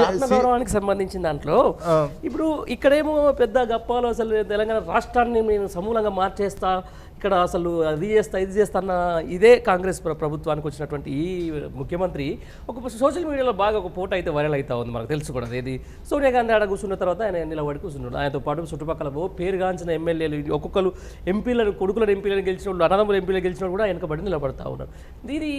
ఆత్మగౌరవానికి సంబంధించిన దాంట్లో ఇప్పుడు ఇక్కడేమో పెద్ద గప్పాలు అసలు తెలంగాణ రాష్ట్రాన్ని నేను సమూలంగా మార్చేస్తా, ఇక్కడ అసలు అది చేస్తా ఇది చేస్తా అన్న ఇదే కాంగ్రెస్ ప్రభుత్వానికి వచ్చినటువంటి ఈ ముఖ్యమంత్రి ఒక సోషల్ మీడియాలో బాగా ఒక ఫోటో అయితే వైరల్ అవుతా ఉంది, మనకు తెలుసు కూడా. ఏది సోనియా గాంధీ ఆడ కూర్చున్న తర్వాత ఆయన నిలబడి కూర్చున్నాడు. ఆయనతో పాటు చుట్టుపక్కల పేరుగాంచిన ఎమ్మెల్యేలు, ఒక్కొక్కరు ఎంపీలను, కొడుకులను ఎంపీలను గెలిచిన వాళ్ళు, అన్నదమ్ముల ఎంపీలు గెలిచిన వాళ్ళు కూడా వెనకబడి నిలబడతా ఉన్నారు. ఇది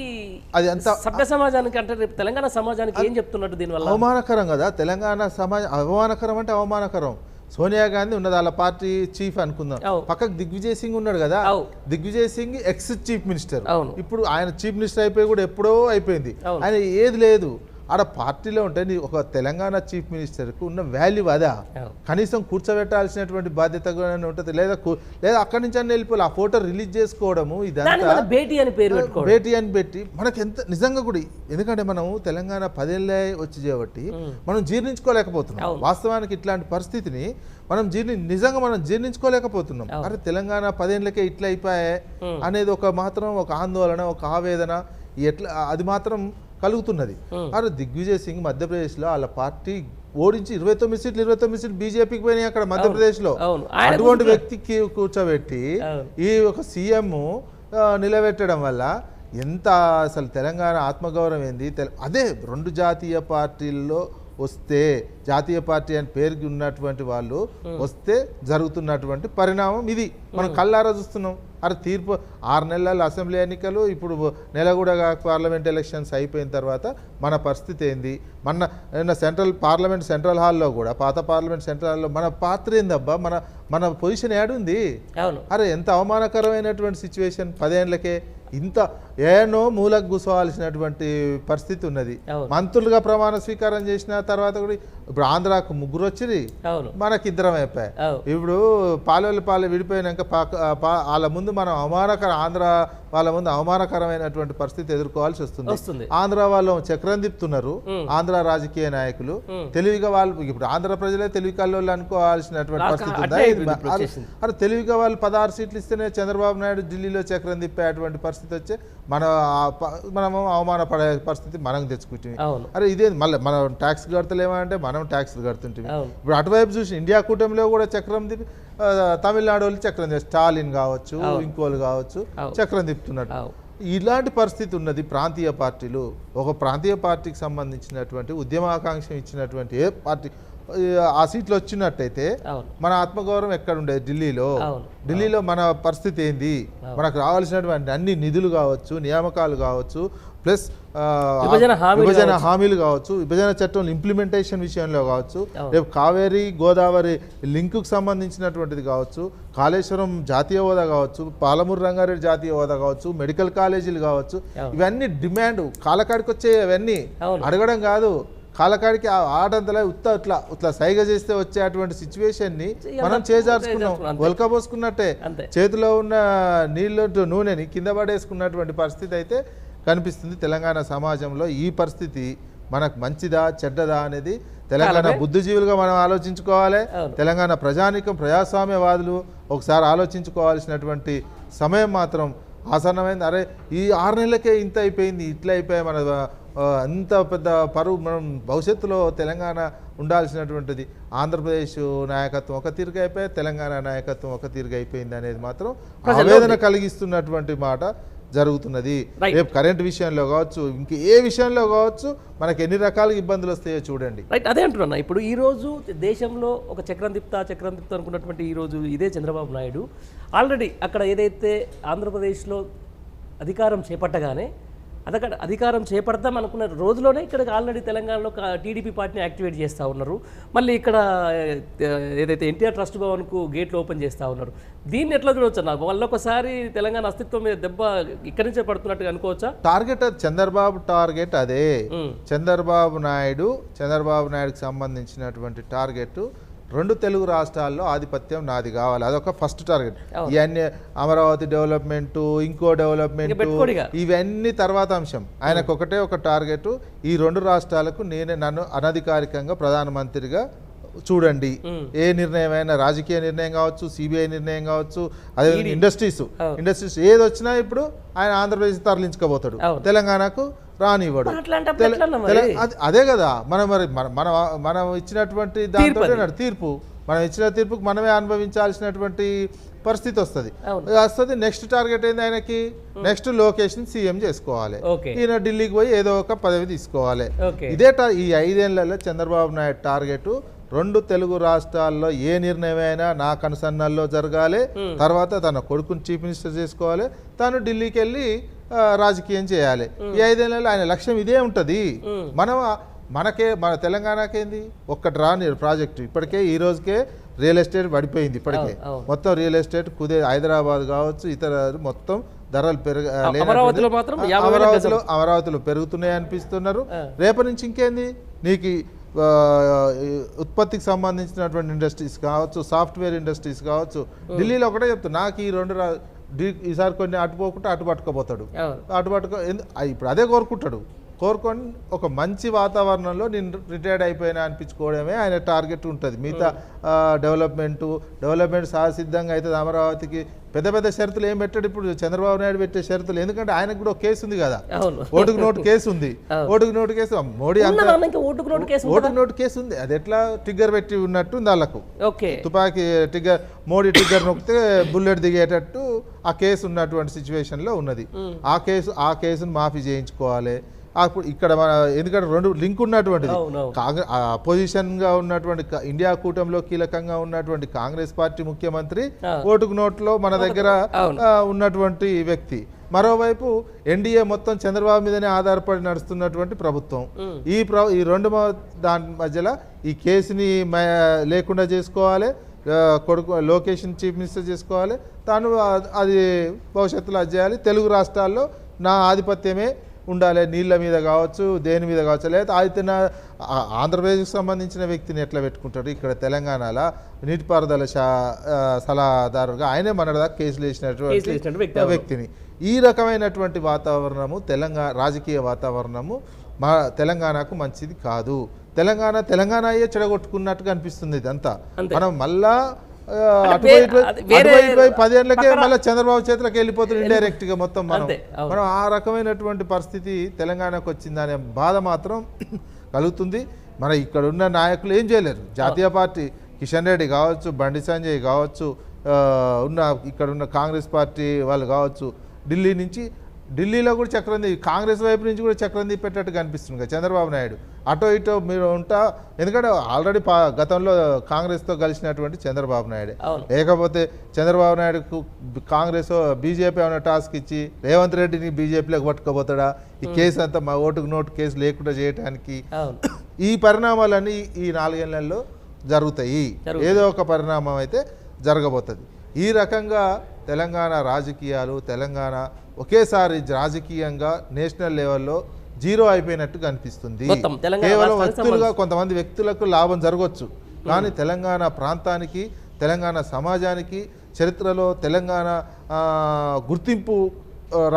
అది అంత సభ్య సమాజానికి అంటే రేపు తెలంగాణ సమాజానికి ఏం చెప్తున్నట్టు దీనివల్ల? అవమానకరం కదా తెలంగాణ సమాజం. అవమానకరం అంటే అవమానకరం. సోనియా గాంధీ ఉన్నది వాళ్ళ పార్టీ చీఫ్ అనుకుందాం, పక్కకు దిగ్విజయ్ సింగ్ ఉన్నాడు కదా, Digvijay Singh ex chief minister. ఇప్పుడు ఆయన చీఫ్ మినిస్టర్ అయిపోయి కూడా ఎప్పుడో అయిపోయింది, ఆయన ఏది లేదు ఆడ పార్టీలో ఉంటే ఒక తెలంగాణ చీఫ్ మినిస్టర్కు ఉన్న వాల్యూ అదా, కనీసం కూర్చోబెట్టాల్సినటువంటి బాధ్యత ఉంటుంది. లేదా అక్కడి నుంచి అన్న వెళ్ళిపోయి ఆ ఫోటో రిలీజ్ చేసుకోవడము, ఇదంతా భేటీ అని పేరు భేటీ అని పెట్టి మనకి ఎంత నిజంగా కూడా. ఎందుకంటే మనం తెలంగాణ 10 ఏళ్ళే వచ్చి చేయబట్టి మనం జీర్ణించుకోలేకపోతున్నాం. వాస్తవానికి ఇట్లాంటి పరిస్థితిని మనం నిజంగా మనం జీర్ణించుకోలేకపోతున్నాం. అరే తెలంగాణ 10 ఏళ్ళకే ఇట్లా అయిపోయాయి అనేది ఒక ఆందోళన, ఒక ఆవేదన ఎట్లా అది మాత్రం కలుగుతున్నది. అరే దిగ్విజయ్ సింగ్ మధ్యప్రదేశ్లో వాళ్ళ పార్టీ ఓడించి 29 సీట్లు బీజేపీకి పోయినాయి అక్కడ మధ్యప్రదేశ్లో. అటువంటి వ్యక్తికి కూర్చోబెట్టి ఈ ఒక సీఎం నిలబెట్టడం వల్ల ఎంత అసలు తెలంగాణ ఆత్మగౌరవం ఏంది? అదే 2 జాతీయ పార్టీల్లో వస్తే, జాతీయ పార్టీ అని పేరుకి ఉన్నటువంటి వాళ్ళు వస్తే జరుగుతున్నటువంటి పరిణామం ఇది మనం కళ్ళారా చూస్తున్నాం. అరే తీర్పు 6 నెలల అసెంబ్లీ ఎన్నికలు, ఇప్పుడు నెల కూడా పార్లమెంట్ ఎలక్షన్స్ అయిపోయిన తర్వాత మన పరిస్థితి ఏంది? మన సెంట్రల్ హాల్లో కూడా, పాత పార్లమెంట్ సెంట్రల్ హాల్లో మన పాత్ర ఏందబ్బా, మన పొజిషన్ ఏడుంది? అరే ఎంత అవమానకరమైనటువంటి సిచ్యువేషన్. 10 ఏళ్ళకే ఇంత ఏనో మూలకు కూర్చోవాల్సినటువంటి పరిస్థితి ఉన్నది. మంత్రులుగా ప్రమాణ స్వీకారం చేసిన తర్వాత కూడా ఇప్పుడు ఆంధ్రాకు 3 వచ్చింది, మనకి 2 అయిపోయాయి. ఇప్పుడు పాలె విడిపోయినాక వాళ్ళ ముందు మనం ఆంధ్ర వాళ్ళ ముందు అవమానకరమైనటువంటి పరిస్థితి ఎదుర్కోవాల్సి వస్తుంది. ఆంధ్ర వాళ్ళు చక్రం తిప్పుతున్నారు, ఆంధ్ర రాజకీయ నాయకులు తెలివిగా వాళ్ళు. ఇప్పుడు ఆంధ్ర ప్రజలే తెలివి కల్లోళ్ళు అనుకోవాల్సినటువంటి పరిస్థితి ఉందా? అరే తెలివిగా వాళ్ళు 16 సీట్లు ఇస్తేనే చంద్రబాబు నాయుడు ఢిల్లీలో చక్రం తిప్పేటువంటి పరిస్థితి వచ్చే మనము అవమానపడే పరిస్థితి మనం తెచ్చుకుంటుంది. అరే ఇదే మళ్ళీ మనం ట్యాక్స్ కడతలేమంటే మనం ట్యాక్స్లు కడుతుంటాం. ఇప్పుడు అటువైపు చూసి ఇండియా కూటమిలో కూడా చక్రం తిప్పి తమిళనాడు వాళ్ళు చక్రం స్టాలిన్ కావచ్చు, ఇంకోళ్ళు కావచ్చు చక్రం తిప్పుతున్నట్టు ఇలాంటి పరిస్థితి ఉన్నది. ప్రాంతీయ పార్టీలు, ఒక ప్రాంతీయ పార్టీకి సంబంధించినటువంటి ఉద్యమాకాంక్ష ఇచ్చినటువంటి ఏ పార్టీ ఆ సీట్లు వచ్చినట్టయితే మన ఆత్మగౌరవం ఎక్కడ ఉండేది? ఢిల్లీలో మన పరిస్థితి ఏంది? మనకు రావాల్సినటువంటి అన్ని నిధులు కావచ్చు, నియామకాలు కావచ్చు, ప్లస్ విభజన హామీలు కావచ్చు, విభజన చట్టం ఇంప్లిమెంటేషన్ విషయంలో కావచ్చు, రేపు కావేరీ గోదావరి లింకుకు సంబంధించినటువంటిది కావచ్చు, కాళేశ్వరం జాతీయ హోదా కావచ్చు, పాలమూరు రంగారెడ్డి జాతీయ హోదా కావచ్చు, మెడికల్ కాలేజీలు కావచ్చు, ఇవన్నీ డిమాండ్ కాలకాడికి వచ్చే అవన్నీ అడగడం కాదు. కాలకాడికి ఆడంతలా ఇట్లా సైగ చేస్తే వచ్చేటువంటి సిచ్యువేషన్ని మనం చేజార్చుకున్నాం. ఒలకబోసుకున్నట్టే చేతిలో ఉన్న నూనెని కింద పడేసుకున్నటువంటి పరిస్థితి అయితే కనిపిస్తుంది తెలంగాణ సమాజంలో. ఈ పరిస్థితి మనకు మంచిదా చెడ్డదా అనేది తెలంగాణ బుద్ధిజీవులుగా మనం ఆలోచించుకోవాలి. తెలంగాణ ప్రజాస్వామ్యవాదులు ఒకసారి ఆలోచించుకోవాల్సినటువంటి సమయం మాత్రం ఆసన్నమైంది. అరే ఈ 6 నెలలకే ఇంత అయిపోయింది, ఇట్లా అయిపోయాయి, మన అంత పెద్ద పరువు. మనం భవిష్యత్తులో తెలంగాణ ఉండాల్సినటువంటిది ఆంధ్రప్రదేశ్ నాయకత్వం ఒక తీరుగా అయిపోయి, తెలంగాణ నాయకత్వం ఒక తీరుగా అయిపోయింది అనేది మాత్రం ఆవేదన కలిగిస్తున్నటువంటి మాట జరుగుతున్నది. రేపు కరెంట్ విషయంలో కావచ్చు, ఇంక ఏ విషయంలో కావచ్చు, మనకు ఎన్ని రకాల ఇబ్బందులు వస్తాయో చూడండి. రైట్, అదే అంటున్నా. ఇప్పుడు ఈ రోజు దేశంలో ఒక చక్రం తిప్తా అనుకున్నటువంటి ఈ రోజు ఇదే చంద్రబాబు నాయుడు ఆల్రెడీ అక్కడ ఏదైతే ఆంధ్రప్రదేశ్లో అధికారం చేపట్టగానే అధికారం చేపడతాం అనుకున్న రోజులోనే ఇక్కడ ఆల్రెడీ తెలంగాణలో టీడీపీ పార్టీని యాక్టివేట్ చేస్తూ ఉన్నారు. మళ్ళీ ఇక్కడ ఏదైతే ఎన్టీఆర్ ట్రస్ట్ భవన్కు గేట్లు ఓపెన్ చేస్తూ ఉన్నారు. దీన్ని ఎట్లా చూడవచ్చు? నాకు వల్ల ఒకసారి తెలంగాణ అస్తిత్వం మీద దెబ్బ ఇక్కడి నుంచే పడుతున్నట్టుగా అనుకోవచ్చా? టార్గెట్ చంద్రబాబు టార్గెట్ అదే. చంద్రబాబు నాయుడుకి సంబంధించినటువంటి టార్గెట్ 2 తెలుగు రాష్ట్రాల్లో ఆధిపత్యం నాది కావాలి, అదొక ఫస్ట్ టార్గెట్. ఇవన్నీ అమరావతి డెవలప్మెంట్, ఇంకో డెవలప్మెంట్, ఇవన్నీ తర్వాత అంశం. ఆయనకు ఒక టార్గెట్, ఈ 2 రాష్ట్రాలకు నన్ను అనధికారికంగా ప్రధానమంత్రిగా చూడండి. ఏ నిర్ణయమైనా రాజకీయ నిర్ణయం కావచ్చు, సిబిఐ నిర్ణయం కావచ్చు, అదే ఇండస్ట్రీస్ ఏది వచ్చినా ఇప్పుడు ఆయన ఆంధ్రప్రదేశ్ తరలించుకోబోతాడు, తెలంగాణకు రానివ్వడు. అట్లాంటప్పుడు ఎట్లన్నా మరి? అదే కదా మనం మరి మనం ఇచ్చినటువంటి దాంతో తీర్పు, మనం ఇచ్చిన తీర్పుకు మనమే అనుభవించాల్సినటువంటి పరిస్థితి వస్తుంది. నెక్స్ట్ టార్గెట్ ఏంది ఆయనకి? నెక్స్ట్ లొకేషన్ సీఎం చేసుకోవాలి, ఈయన ఢిల్లీకి పోయి ఏదో ఒక పదవి తీసుకోవాలి. ఇదే ఈ 5 ఏళ్లలో చంద్రబాబు నాయుడు టార్గెట్ 2 తెలుగు రాష్ట్రాల్లో ఏ నిర్ణయమైనా నా కనుసన్నల్లో జరగాలి, తర్వాత తన కొడుకుని చీఫ్ మినిస్టర్ చేసుకోవాలి, తాను ఢిల్లీకి వెళ్ళి రాజకీయం చేయాలి. ఈ 5 ఏళ్లలో ఆయన లక్ష్యం ఇదే ఉంటది. మన తెలంగాణకేంది ఒక్కటి రాని ప్రాజెక్టు. ఇప్పటికే ఈ రోజుకే రియల్ ఎస్టేట్ పడిపోయింది. ఇప్పటికే మొత్తం రియల్ ఎస్టేట్ హైదరాబాద్ కావచ్చు, ఇతర మొత్తం ధరలు అమరావతిలో పెరుగుతున్నాయి అనిపిస్తున్నారు. రేపటి నుంచి ఇంకేంది నీకు ఉత్పత్తికి సంబంధించినటువంటి ఇండస్ట్రీస్ కావచ్చు, సాఫ్ట్వేర్ ఇండస్ట్రీస్ కావచ్చు. ఢిల్లీలో ఒకటే చెప్తాను, నాకు ఈ 2 ఈసారి కొన్ని అటు పట్టుకోపోతాడు. ఇప్పుడు అదే కోరుకొని ఒక మంచి వాతావరణంలో నేను రిటైర్డ్ అయిపోయినా అనిపించుకోవడమే ఆయన టార్గెట్ ఉంటుంది. మిగతా డెవలప్మెంట్ సహసిద్ధంగా అయితే అమరావతికి పెద్ద షరతులు ఏం పెట్టాడు ఇప్పుడు చంద్రబాబు నాయుడు పెట్టే షరతులు. ఎందుకంటే ఆయనకు కూడా ఒక కేసు ఉంది కదా, ఓటుకు నోటు కేసు ఉంది. ఓటుకు నోటు కేసు మోడీ ఓటుకు నోటు కేసు ఉంది. అది ఎట్లా ట్రిగ్గర్ పెట్టి ఉన్నట్టు వాళ్ళకు తుపాకీ మోడీ ట్రిగ్గర్ నొక్కితే బుల్లెట్ దిగేటట్టు ఆ కేసు ఉన్నటువంటి సిచ్యువేషన్లో ఉన్నది. ఆ కేసును మాఫీ చేయించుకోవాలి. అప్పుడు ఇక్కడ ఎందుకంటే 2 లింక్ ఉన్నటువంటిది. అపోజిషన్గా ఉన్నటువంటి ఇండియా కూటమిలో కీలకంగా ఉన్నటువంటి కాంగ్రెస్ పార్టీ ముఖ్యమంత్రి ఓటుకు నోట్లో మన దగ్గర ఉన్నటువంటి వ్యక్తి. మరోవైపు ఎన్డీఏ మొత్తం చంద్రబాబు మీదనే ఆధారపడి నడుస్తున్నటువంటి ప్రభుత్వం. ఈ 2 దాని మధ్యలో ఈ కేసుని లేకుండా చేసుకోవాలి, కొడుకు లొకేషన్ చీఫ్ మినిస్టర్ చేసుకోవాలి, తాను అది భవిష్యత్తులో అది చేయాలి. తెలుగు రాష్ట్రాల్లో నా ఆధిపత్యమే ఉండాలి, నీళ్ళ మీద కావచ్చు, దేని మీద కావచ్చు. లేదా ఆంధ్రప్రదేశ్కి సంబంధించిన వ్యక్తిని ఎట్లా పెట్టుకుంటాడు? ఇక్కడ తెలంగాణలో నీటిపారుదల సలహాదారుగా ఆయనే మనదాకా కేసులు వేసినటువంటి వ్యక్తిని. ఈ రకమైనటువంటి వాతావరణము రాజకీయ వాతావరణము తెలంగాణకు మంచిది కాదు. తెలంగాణ అయ్యే చెడగొట్టుకున్నట్టుగా అనిపిస్తుంది ఇదంతా. మనం మళ్ళా అటువైపు 10 ఏళ్ళకే మళ్ళీ చంద్రబాబు చేతులకు వెళ్ళిపోతుంది ఇండైరెక్ట్ గా మొత్తం. మనం ఆ రకమైనటువంటి పరిస్థితి తెలంగాణకు వచ్చిందనే బాధ మాత్రం కలుగుతుంది. మన ఇక్కడ ఉన్న నాయకులు ఏం చేయలేరు. జాతీయ పార్టీ కిషన్ రెడ్డి కావచ్చు, బండి సంజయ్ కావచ్చు, ఇక్కడ ఉన్న కాంగ్రెస్ పార్టీ వాళ్ళు కావచ్చు, ఢిల్లీలో కూడా చక్రం కాంగ్రెస్ వైపు నుంచి కూడా చక్రం పెట్టేట్టుగా కనిపిస్తుంది చంద్రబాబు నాయుడు. అటో ఇటో మీరు ఎందుకంటే ఆల్రెడీ గతంలో కాంగ్రెస్తో కలిసినటువంటి చంద్రబాబు నాయుడు. లేకపోతే చంద్రబాబు నాయుడుకు కాంగ్రెస్ బీజేపీ ఏమైనా టాస్క్ ఇచ్చి రేవంత్ రెడ్డిని బీజేపీలోకి పట్టుకోబోతాడా? ఈ కేసు అంతా మా ఓటుకు నోటు కేసు లేకుండా చేయడానికి ఈ పరిణామాలన్నీ ఈ 4 ఏళ్లలో జరుగుతాయి. ఏదో ఒక పరిణామం అయితే జరగబోతుంది. ఈ రకంగా తెలంగాణ రాజకీయాలు ఒకేసారి రాజకీయంగా నేషనల్ లెవెల్లో జీరో అయిపోయినట్టు కనిపిస్తుంది. కేవలం కొంతమంది వ్యక్తులకు లాభం జరగవచ్చు, కానీ తెలంగాణ ప్రాంతానికి, తెలంగాణ సమాజానికి, చరిత్రలో తెలంగాణ గుర్తింపు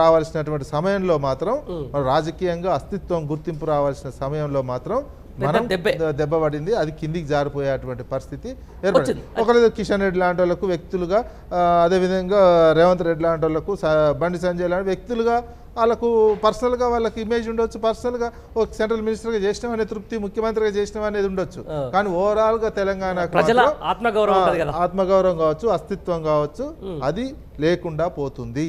రావాల్సినటువంటి సమయంలో మాత్రం, రాజకీయంగా అస్తిత్వం గుర్తింపు రావాల్సిన సమయంలో మాత్రం మనం దెబ్బపడింది. అది కిందికి జారిపోయేటువంటి పరిస్థితి ఏర్పడింది. ఒకరు కిషన్ రెడ్డి లాంటి వాళ్ళకు వ్యక్తులుగా, అదేవిధంగా రేవంత్ రెడ్డి లాంటి వాళ్ళకు, బండి సంజయ్ లాంటి వ్యక్తులుగా వాళ్ళకు పర్సనల్గా వాళ్ళకి ఇమేజ్ ఉండొచ్చు, పర్సనల్గా ఒక సెంట్రల్ మినిస్టర్గా చేసినాం అనే తృప్తి, ముఖ్యమంత్రిగా చేసినాం అనేది ఉండొచ్చు. కానీ ఓవరాల్గా తెలంగాణ ఆత్మగౌరవం కావచ్చు, అస్తిత్వం కావచ్చు, అది లేకుండా పోతుంది.